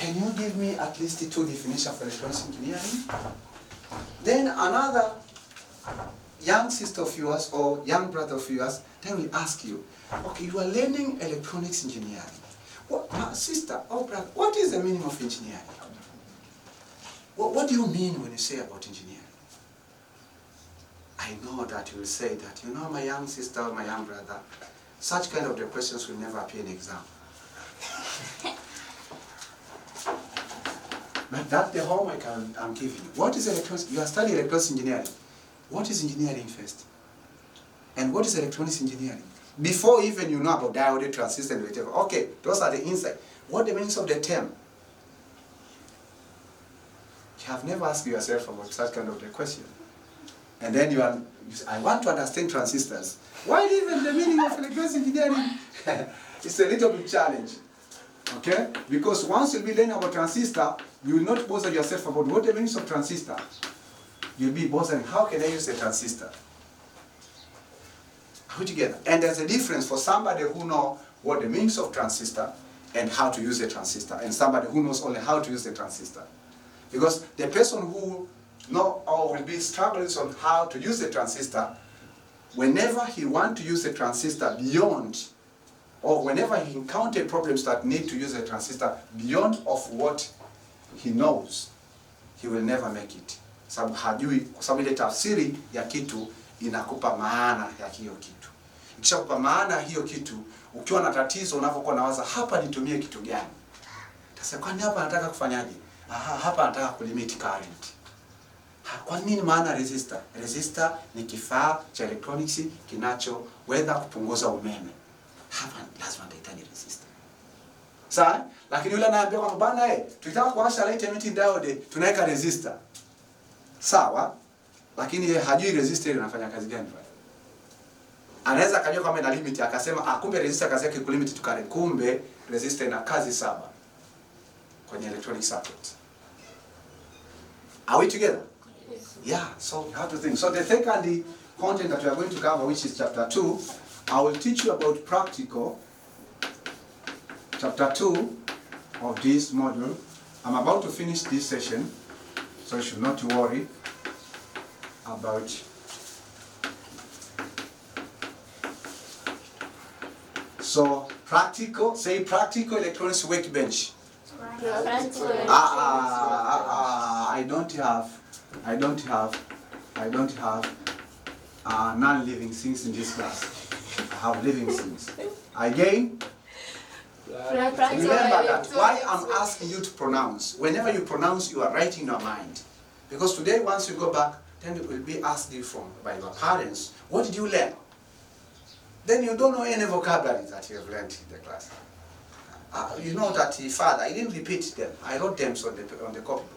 Can you give me at least 2 definitions of electronics engineering? Then another young sister of yours or young brother of yours, then will ask you, okay, you are learning electronics engineering. Sister or brother, what is the meaning of engineering? What do you mean when you say about engineering? I know that you will say that, you know, my young sister or my young brother, such kind of the questions will never appear in exam. But that's the homework I'm giving you. What is electronics? You are studying electronics engineering. What is engineering first? And what is electronics engineering? Before even you know about diode, transistor, and whatever. Okay, those are the insight. What the meanings of the term? You have never asked yourself about such kind of a question. And then I want to understand transistors. Why even the meaning of electronics engineering? It's a little bit challenge. Okay? Because once you'll be learning about transistor, you will not bother yourself about what the meanings of transistor. You'll be bothering, how can I use a transistor? Are we together? And there's a difference for somebody who knows what the meanings of transistor and how to use a transistor, and somebody who knows only how to use a transistor. Because the person who know or will be struggling on how to use a transistor, whenever he wants to use a transistor beyond, or whenever he encounters problems that need to use a transistor beyond of what he knows, he will never make it. Sababu hajui, kwa sababu ile tafsiri ya kitu inakupa maana ya hiyo kitu. Ikishakupa maana hiyo kitu, ukiwa na tatizo unapokuwa nawaza hapa nitumie kitu gani? Sasa kwani hapa nataka kufanyaje? Hapa nataka kulimit current. Kwa nini maana resistor? Resistor ni kifaa cha electronics kinachoweza kupunguza umeme. Hapa lazima nitahitaji resistor. Sawa? Lakini yule anaambia kwamba bana tunataka kuwasha light emitting diode, tunaweka resistor. Sawa? Lakini yeye hajui resistor inafanya kazi gani pale. Anaweza kujua kama ina limit akasema kumbe resistor kazi yake kulimit to current. Kumbe resistor ina kazi 7 kwenye electronic circuit. Are we together? Yes. Yeah, so you have to think. So the second content that we are going to cover, which is chapter 2, I will teach you about practical. Chapter 2 of this module. I'm about to finish this session, so you should not worry about so practical, say practical electronics workbench. I don't have non-living things in this class. I have living things. Again, remember that why I'm asking you to pronounce. Whenever you pronounce, you are writing in your mind. Because today, once you go back, then it will be asked you by your parents, what did you learn? Then you don't know any vocabulary that you have learned in the class. You know that father, I didn't repeat them. I wrote them on the copybook.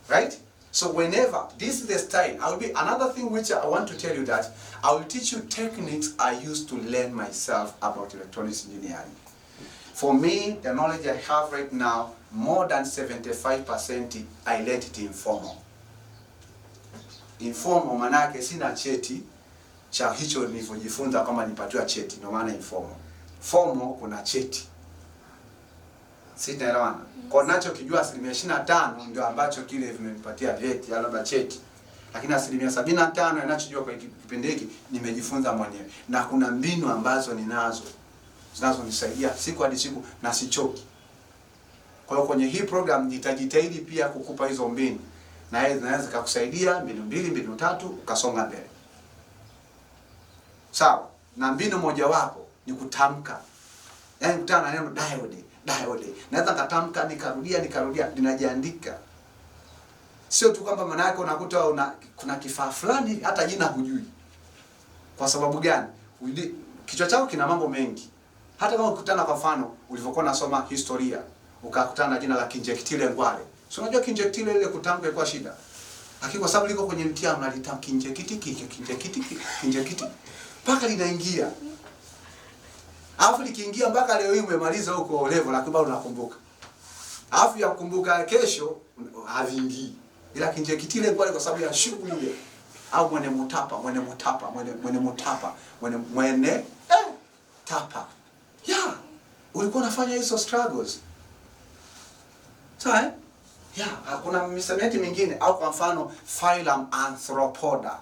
Right? So whenever, this is the style. I will be another thing which I want to tell you that I will teach you techniques I used to learn myself about electronics engineering. For me, the knowledge I have right now, more than 75% I learned it informal. Informal manake sina cheti cha hicho nilivyojifunza kama nipatiwa cheti, ndio maana informal. Formal kuna cheti. Sitaelewana. Kwa nacho kijua 25% ndio ambacho kile vimenipatia vyeti labda cheti. Lakini 75% ninachojua kwa kipindi hiki nimejifunza mwenyewe. Na kuna mbinu ambazo ninazo zinazonisaidia siku hadi siku na sichoki. Kwa hiyo kwenye hii program nitajitahidi pia kukupa hizo mbinu. Na hizo zinaweza kukusaidia mbinu 2, mbinu 3 ukasonga mbele. Sawa? Na mbinu moja wapo ni kutamka. Yaani kutana na neno diode. Naweza katamka nikarudia ninajiandika. Sio tu kwamba maana yake unakuta kuna kifaa fulani hata jina hujui. Kwa sababu gani? Kichwa chako kina mambo mengi. Hata kama ukutana kwa mfano ulivyokuwa unasoma historia, ukakutana na jina la Kinjekitile Ngwale. Si unajua Kinjekitile ile kutamka ilikuwa shida. Lakini kwa sababu liko kwenye mtihani unalitamka Kinjekiti mpaka linaingia. Alafu likiingia mpaka leo hii umemaliza huko level lakini bado unakumbuka. Alafu ya kukumbuka kesho haviingii. Ila Kinjekitile Ngwale kwa sababu ya shughuli ile. Au mwene mutapa. Yeah. Ulikuwa unafanya hizo struggles. Sawa eh? Yeah, kuna misamiati mingine au kwa mfano phylum Arthropoda.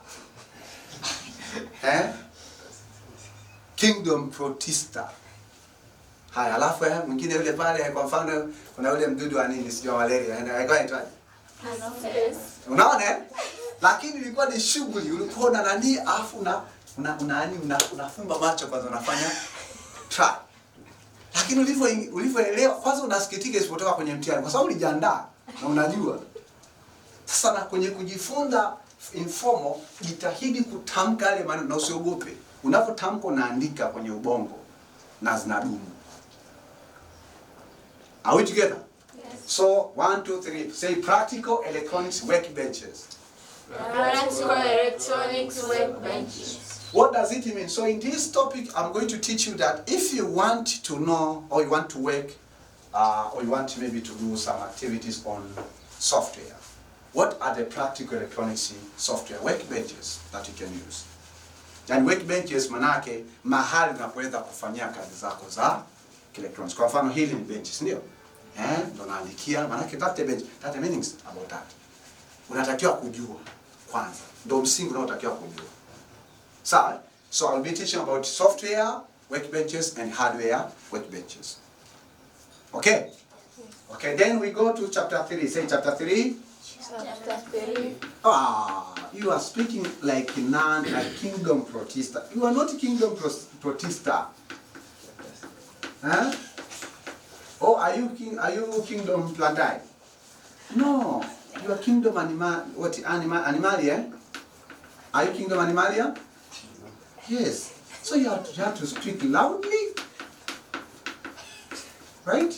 Kingdom Protista. Haya, alafu mwingine yule pale kwa mfano kuna yule mdudu wa nini sio malaria, anaitwa unaona? Lakini ilikuwa ni shughuli, ulikuwa na nani afu unafumba macho kwanza unafanya try. Lakini ulivyoelewa kwanza unasikitika isipotoka kwenye mtihani kwa sababu ulijiandaa na unajua. Sasa na kwenye kujifunza informal, jitahidi kutamka yale maneno na usiogope. Unapotamka unaandika kwenye ubongo na zinadumu. Are we together? Yes. So 1, 2, 3. Say practical electronics workbenches. Practical electronics workbenches. What does it mean? So in this topic, I'm going to teach you that if you want to know or you want to work or you want maybe to do some activities on software, what are the practical electronics software workbenches that you can use? And workbenches manake mahali unapoweza kufanyia kazi zako za electronics. Kwa mfano hili ni benches, ndio? Ndo naandikia manake that's the bench. That's the meanings about that. Unatakiwa kujua kwanza. Ndio msingi unaotakiwa kujua. So I'll be teaching about software workbenches and hardware workbenches. Okay? Okay, then we go to chapter 3. Say chapter 3. Chapter 3. You are speaking like Kingdom Protista. You are not Kingdom Protista. Huh? Oh, are you Kingdom Plantai? No, you are Kingdom Animalia. Are you Kingdom Animalia? Yes. So you have to speak loudly, right?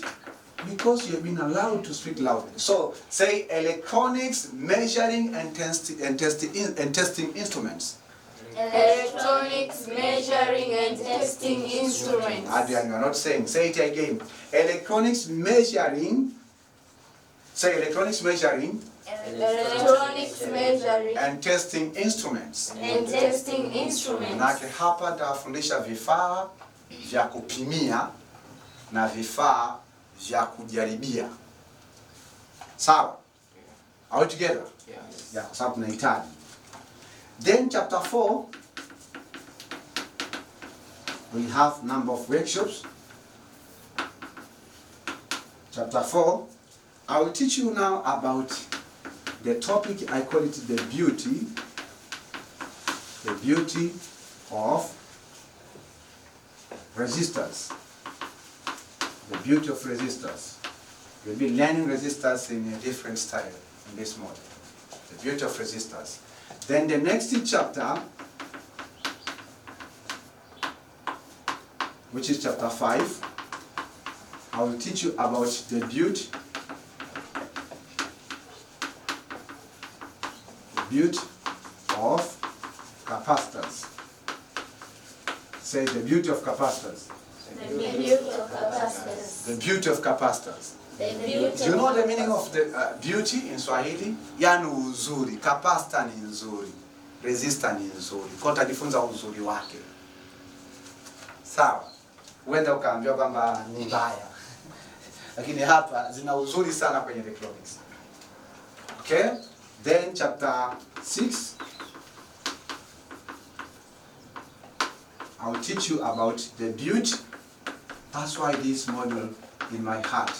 Because you have been allowed to speak loudly. So say electronics, measuring and testing instruments. Electronics, measuring and testing instruments. Adrian, you are not saying. Say it again. Electronics, measuring. Say electronics, measuring. Electronics, measuring and testing instruments. And testing instruments. Manake hapa nitafundisha vifaa vya kupimia na vifaa vya kujaribia. Sawa? Are we together? Yes. Yeah, kwa sababu tunahitaji. Then chapter 4, we have number of workshops. Chapter 4, I will teach you now about the topic, I call it the beauty of resistors. The beauty of resistors. You'll be learning resistors in a different style in this model. The beauty of resistors. Then the next chapter, which is chapter 5, I will teach you about the beauty of capacitors. Say the beauty of capacitors. The beauty of capacitors. The beauty of capacitors. The beauty. Do you know the meaning of the beauty in Swahili? Yani uzuri. Capacitor ni nzuri. Resistor ni nzuri. Kwa utajifunza uzuri wake. Sawa. Uenda ukaambiwa kwamba ni mbaya. Lakini hapa zina uzuri sana kwenye electronics. Okay? Then chapter 6, I will teach you about the beauty. That's why this model in my heart,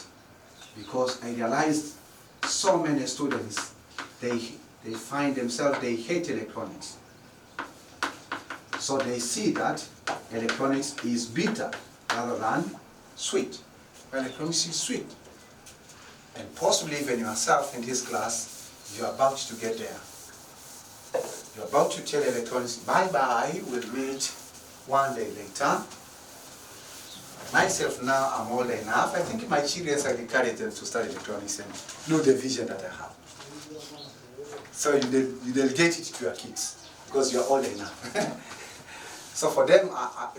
because I realized so many students, they find themselves, they hate electronics. So they see that electronics is bitter rather than sweet. Electronics is sweet. And possibly even yourself in this class, you're about to get there. You're about to tell electronics, bye-bye, we'll meet one day later. Myself now, I'm old enough. I think my children are encouraged them to study electronics and know the vision that I have. So you delegate it to your kids because you're old enough. So for them,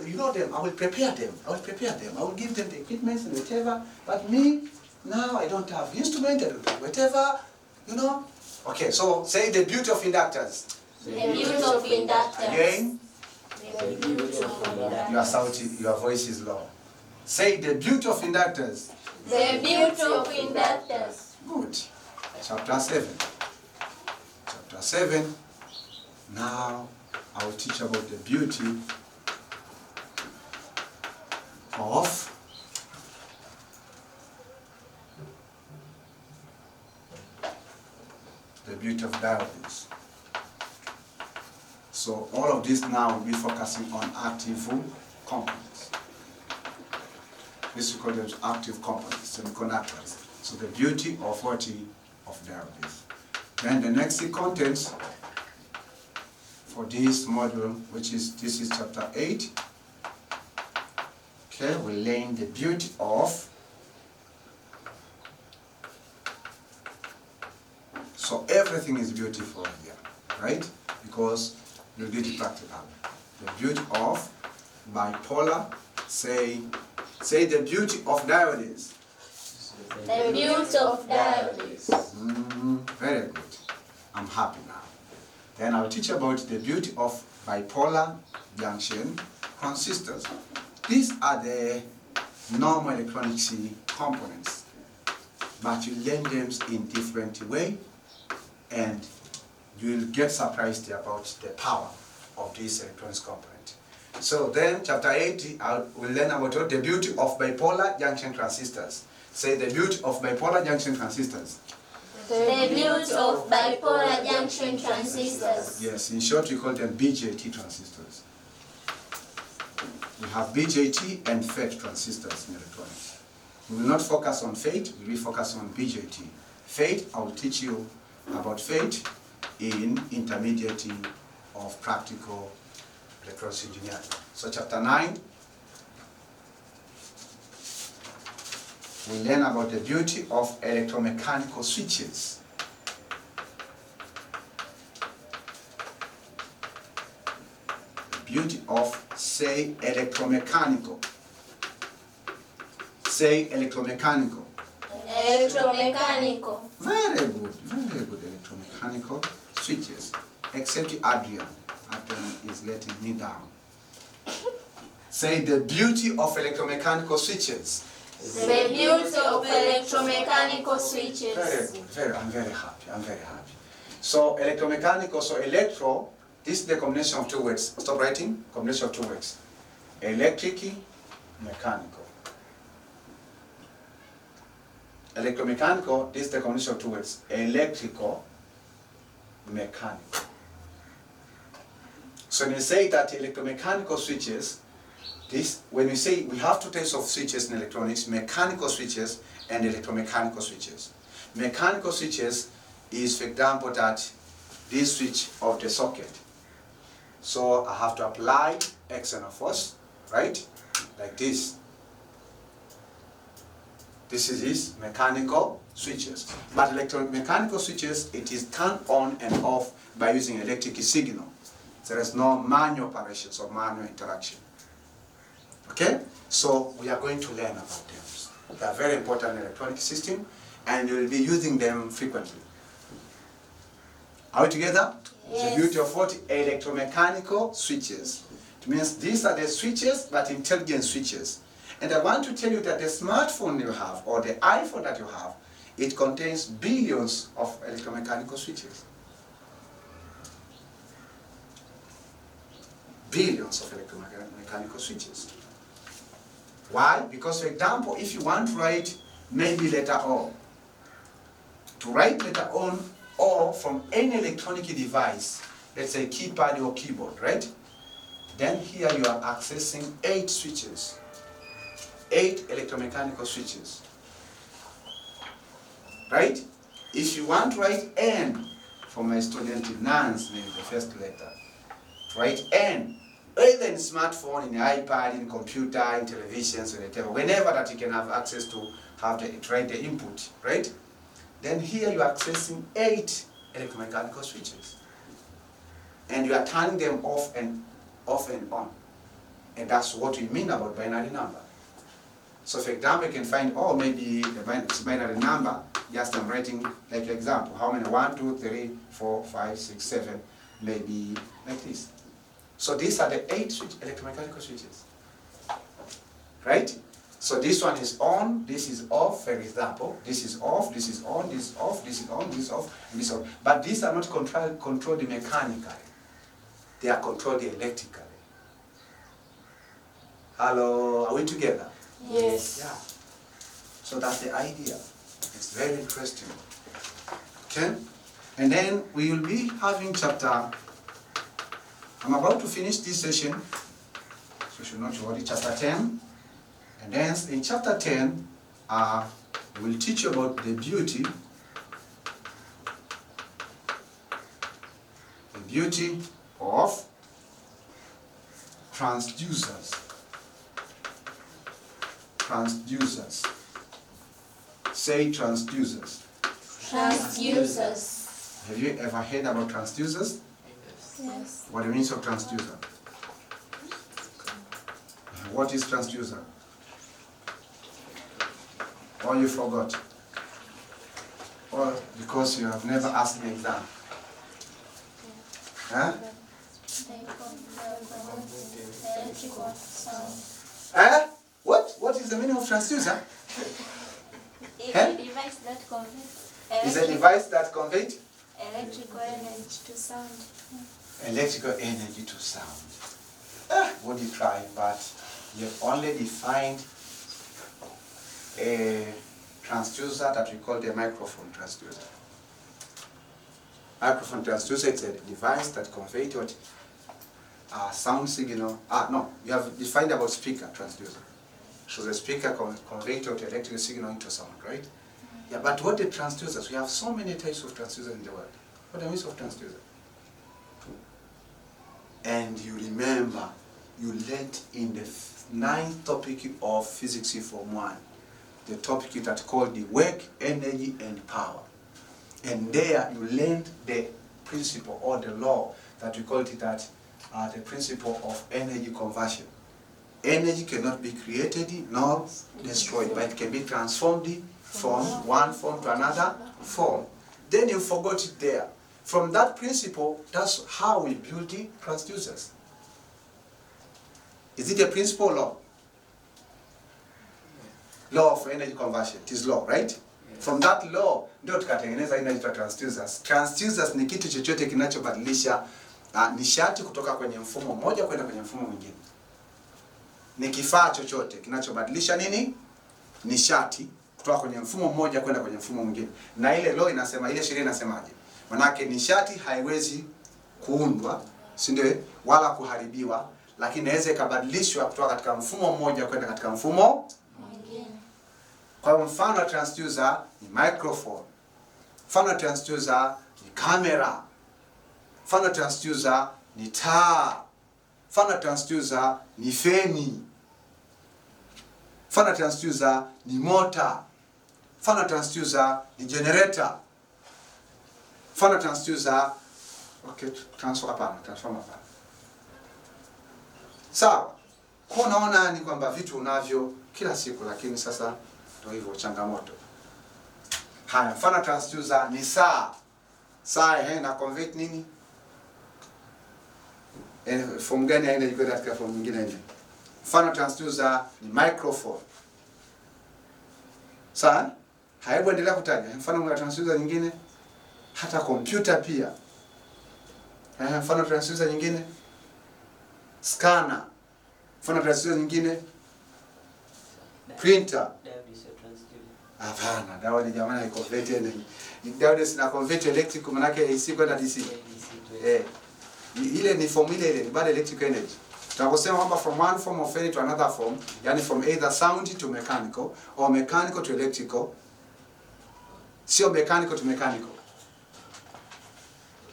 you know them, I will prepare them. I will give them the equipment and whatever. But me, now I don't have instrument, I don't have whatever, you know. Okay, so say the beauty of inductors. The beauty of inductors. Again. The beauty of inductors. Your voice is low. Say the beauty of inductors. The beauty of inductors. Good. Chapter 7. Chapter 7. Now I will teach about the beauty of diodes. So all of this now will be focusing on active components. This we call them active components, semiconductors. So the beauty of diodes. Then the next contents for this module, this is chapter 8. Okay, we learn the beauty of. So everything is beautiful here, right? Because you did it practical. The beauty of bipolar, say the beauty of diodes. The beauty of diodes. Very good. I'm happy now. Then I'll teach about the beauty of bipolar junction transistors. These are the normal electronics components, but you learn them in different way, and you will get surprised about the power of this electronics component. So then, chapter 8, we'll learn about the beauty of bipolar junction transistors. Say the beauty of bipolar junction transistors. The beauty of bipolar junction transistors. Yes, in short, we call them BJT transistors. We have BJT and FET transistors in electronics. We will not focus on FET, we will focus on BJT. FET, I will teach you about FET in intermediate of practical electronics engineering. So chapter 9, we learn about the beauty of electromechanical switches. The beauty of, say, electromechanical. Say electromechanical. Electromechanical. Very good electromechanical switches. Except Adrian. Adrian is letting me down. Say the beauty of electromechanical switches. The beauty of electromechanical switches. I'm very happy. So electromechanical, so electro, this is the combination of two words. Stop writing, combination of two words. Electric, mechanical. Electromechanical, this is the combination of two words. Electrical, mechanical. So when you say that electromechanical switches, when we say we have two types of switches in electronics, mechanical switches and electromechanical switches. Mechanical switches is, for example, that this switch of the socket. So I have to apply external force, right? Like this. This is his mechanical switches. But electromechanical switches, it is turned on and off by using electric signal. There is no manual operations or manual interaction. Okay? So we are going to learn about them. They are very important in electronic system, and you will be using them frequently. Are we together? Yes. The beauty of what? Electromechanical switches. It means these are the switches, but intelligent switches. And I want to tell you that the smartphone you have, or the iPhone that you have, it contains billions of electromechanical switches. Billions of electromechanical switches. Why? Because, for example, if you want to write maybe letter O, to write letter O from any electronic device, let's say keypad or keyboard, right? Then here you are accessing 8 switches, 8 electromechanical switches, right? If you want to write N, for my student Nance, maybe the first letter, to write N, either in smartphone, in iPad, in computer, in televisions, or whatever, whenever that you can have access to write the input, right? Then here you are accessing 8 electromechanical switches. And you are turning them off and on. And that's what we mean about binary number. So for example, you can find, maybe the binary number, just I'm writing like an example. How many? 1, 2, 3, 4, 5, 6, 7, maybe like this. So these are the 8 electromechanical switches. Right? So this one is on, this is off, for example. This is off, this is on, this is off, this is on, this is off, and this is on. But these are not controlled mechanically. They are controlled electrically. Hello, are we together? Yes. Yeah. So that's the idea. It's very interesting. Okay? And then we will be having chapter, I'm about to finish this session, so you should not worry, chapter 10. And then in chapter 10, we'll teach you about the beauty of transducers. Transducers. Say transducers. Transducers. Have you ever heard about transducers? Yes. What it means of transducer? What is transducer? Or you forgot? Or because you have never asked the exam? Huh? Electrical sound. What is the meaning of transducer? It's Huh? a device that converts Is a device that conveys electrical energy to sound. electrical energy to sound. What you try, but you have only defined a transducer that we call the microphone transducer. Microphone transducer is a device that conveys what sound signal. No, you have defined about speaker transducer. So the speaker conveys what electrical signal into sound, right? Yeah, but what the transducers? We have so many types of transducers in the world. What the means of transducer? And you remember, you learned in the 9th topic of Physics Form 1, the topic that called the work, energy, and power. And there you learned the principle or the law that we called it that the principle of energy conversion. Energy cannot be created nor destroyed, but it can be transformed from one form to another form. Then you forgot it there. From that principle, that's how we build the transducers. Is it a principle or law? Law of energy conversion. It is law, right? From that law, ndio tukatengeneza inaitwa transducers. Transducers ni kitu chochote kinachobadilisha nishati kutoka kwenye mfumo mmoja kwenda kwenye mfumo mwingine. Ni kifaa chochote kinachobadilisha nini? Nishati kutoka kwenye mfumo mmoja kwenda kwenye mfumo mwingine. Na ile law inasema, ile sheria inasemaje? Manake nishati haiwezi kuundwa, si ndio? Wala kuharibiwa, lakini inaweza ikabadilishwa kutoka katika mfumo mmoja kwenda katika mfumo mwingine. Kwa mfano transducer ni microphone. Mfano transducer ni camera. Mfano transducer ni taa. Mfano transducer ni feni. Mfano transducer ni motor. Mfano transducer ni generator. Mfano transducer, okay, transformer hapana. Sawa. Kwa unaona ni kwamba vitu unavyo kila siku, lakini sasa ndio hivyo changamoto. Haya, mfano transducer ni saa. Saa ina convert nini? Form gani haina iko katika form nyingine hivi. Mfano transducer ni microphone. Sawa? Haibu endelea kutaja. Mfano wa transducer nyingine hata kompyuta pia. Mfano transducer nyingine scanner. Mfano transducer nyingine printer. Hapana, dawa ni jamani iko convert energy. Dawa sina convert electric maana yake AC kwenda DC. Ile ni form ile ni bad electrical energy. Tunaposema kwamba from one form of energy to another form, yani from either sound to mechanical or mechanical to electrical. Sio mechanical to mechanical.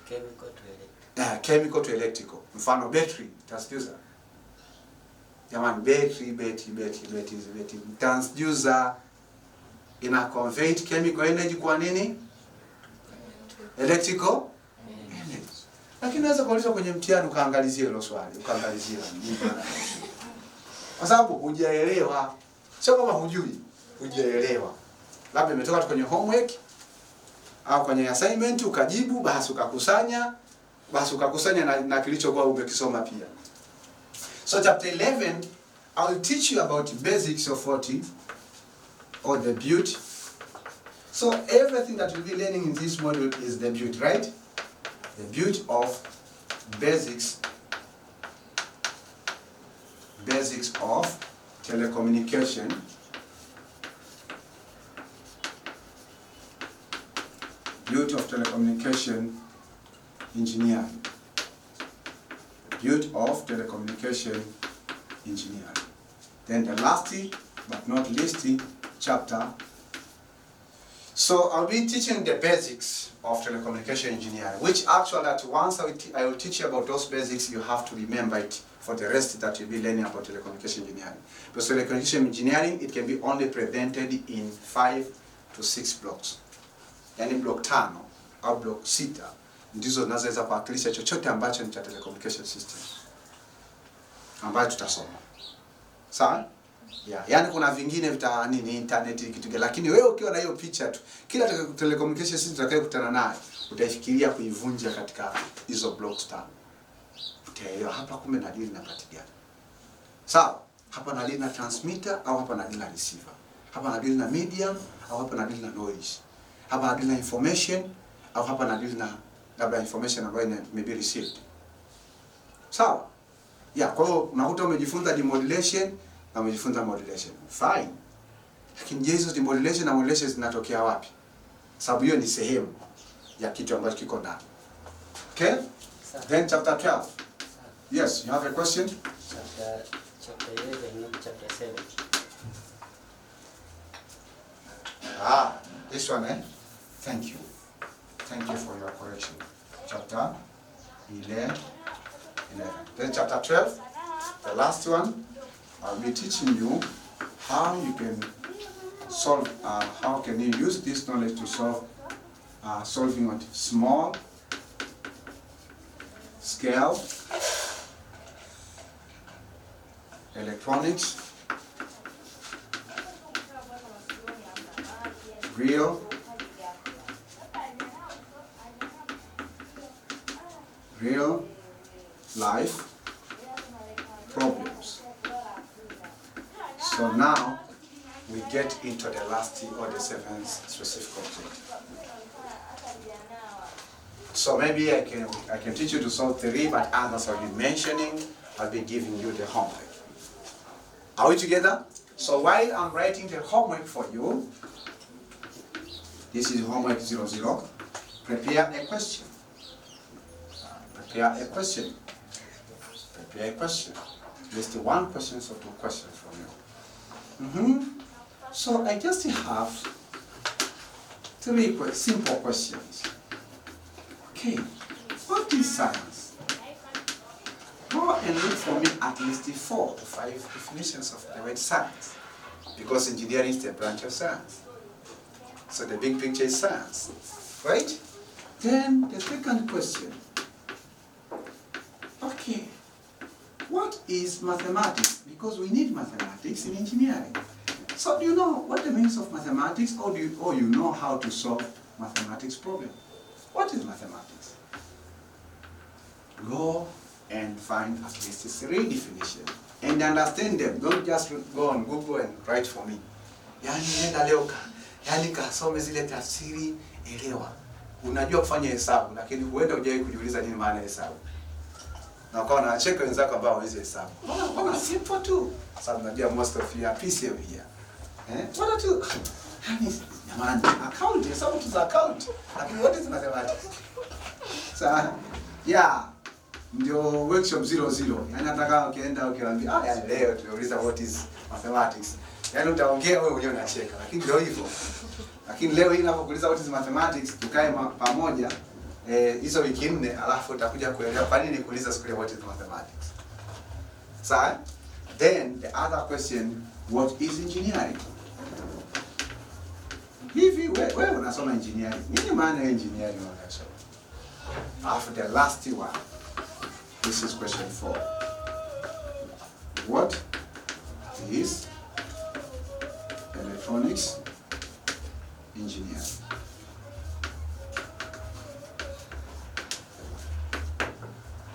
Chemical to electrical. Chemical to electrical. Mfano battery, transducer. Jamani, battery. Transducer ina convert chemical energy kwa nini? Electrical energy. Lakini unaweza kuuliza kwenye mtihani ukaangalizia hilo swali, ukaangalizia nini maana. Kwa sababu hujaelewa. Sio kama hujui, hujaelewa. Labda imetoka kwenye homework au kwenye assignment ukajibu, basi ukakusanya na kilichokuwa umekisoma pia. So chapter 11 I'll teach you about basics of what or the build. So everything that you'll be learning in this module is the build, right? The build of basics of telecommunication engineering. Build of telecommunication engineering. Then the last but not least chapter. So I'll be teaching the basics of telecommunication engineering, which actually at once I will teach you about those basics, you have to remember it for the rest that you'll be learning about telecommunication engineering. Because telecommunication engineering, it can be only presented in 5 to 6 blocks. Yani block 5 au block 6 ndizo zinazoweza kuwakilisha chochote ambacho ni cha telecommunication system ambayo tutasoma. Sawa? Yeah, yani kuna vingine vita nini internet kitu gani, lakini wewe ukiwa na hiyo picha tu, kila telecommunication system utakayokutana nayo utaifikiria kuivunja katika hizo blocks 5. Utaelewa hapa kumbe na deal na kati gani. Sawa? Hapa na deal na transmitter au hapa na deal na receiver. Hapa na deal na medium au hapa na deal na noise. Hapa na deal na information au hapa na deal na labda information ambayo may be received. Sawa? Yeah, kwa hiyo unakuta umejifunza demodulation na umejifunza modulation. Fine. Lakini je, hizo demodulation na modulation zinatokea wapi? Sababu hiyo ni sehemu ya kitu ambacho kiko ndani. Okay? Then chapter 12. Yes, you have a question? Chapter 11, not chapter 7. This one, eh? Thank you. Thank you for your correction. Chapter 11. Then chapter 12, the last one, I'll be teaching you how you can solve, how can you use this knowledge to solve solving what small scale electronics, real life problems. So now we get into the last or the 7th specific object. So maybe I can teach you to solve 3, but others I'll be mentioning, I'll be giving you the homework. Are we together? So while I'm writing the homework for you, this is homework 00. Prepare a question. Prepare a question. Prepare a question. List 1 question or 2 questions from you. So I just have 3 simple questions. Okay, what is science? Go and look for me at least 4 to 5 definitions of the word science, because engineering is a branch of science. So the big picture is science, right? Then the second question. Okay, what is mathematics? Because we need mathematics in engineering. So do you know what the means of mathematics, or you know how to solve mathematics problem? What is mathematics? Go and find at least 3 definitions and understand them. Don't just go on Google and write for me. Yani kasome zile tafsiri, elewa. Unajua kufanya hesabu, lakini huenda hujawahi kujiuliza nini maana ya hesabu. Na ukawa unacheka wenzako ambao hawezi hesabu. Mbona simple tu? Sababu najua most of you are PCM here. What tu? Yani jamani, account, hesabu tu za account. Lakini what is mathematics? Sawa? Yeah. Ndio workshop 00. Yani nataka ukienda ukiambia, yani leo tunauliza what is mathematics. Yani utaongea wewe mwenyewe unacheka, lakini ndio hivyo. Lakini leo hii ninapokuuliza what is mathematics, tukae pamoja hizo wiki 4, alafu utakuja kuelewa kwa nini nikuuliza siku ile what is mathematics. Sawa? Then the other question, what is engineering? Hivi wewe unasoma engineering. Nini maana ya engineering unasoma? After the last one. This is question 4. What is electronics engineering?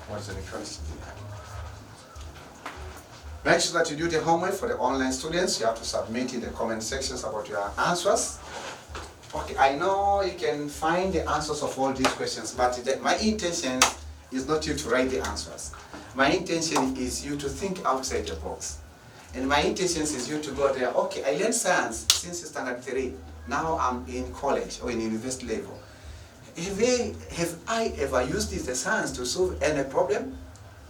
What is electronics engineering? Make sure that you do the homework for the online students. You have to submit in the comment sections about your answers. Okay, I know you can find the answers of all these questions, but my intention is not you to write the answers. My intention is you to think outside the box. And my intention is you to go there, okay, I learned science since standard 3. Now I'm in college or in university level. Have I ever used this science to solve any problem?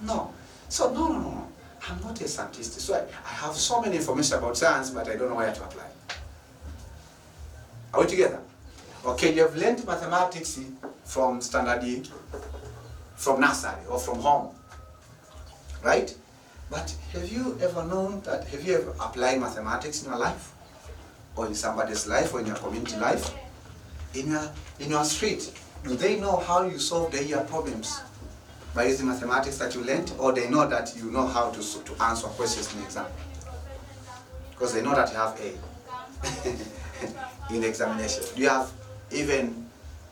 No. So no. I'm not a scientist. So I have so many information about science, but I don't know where to apply. Are we together? Okay, you have learned mathematics from standard, from nursery or from home, right? But have you ever applied mathematics in your life? Or in somebody's life, or in your community life? In your street, do they know how you solve the year problems? By using mathematics that you learned, or they know that you know how to answer questions in the exam? Because they know that you have A in the examination. Do you have even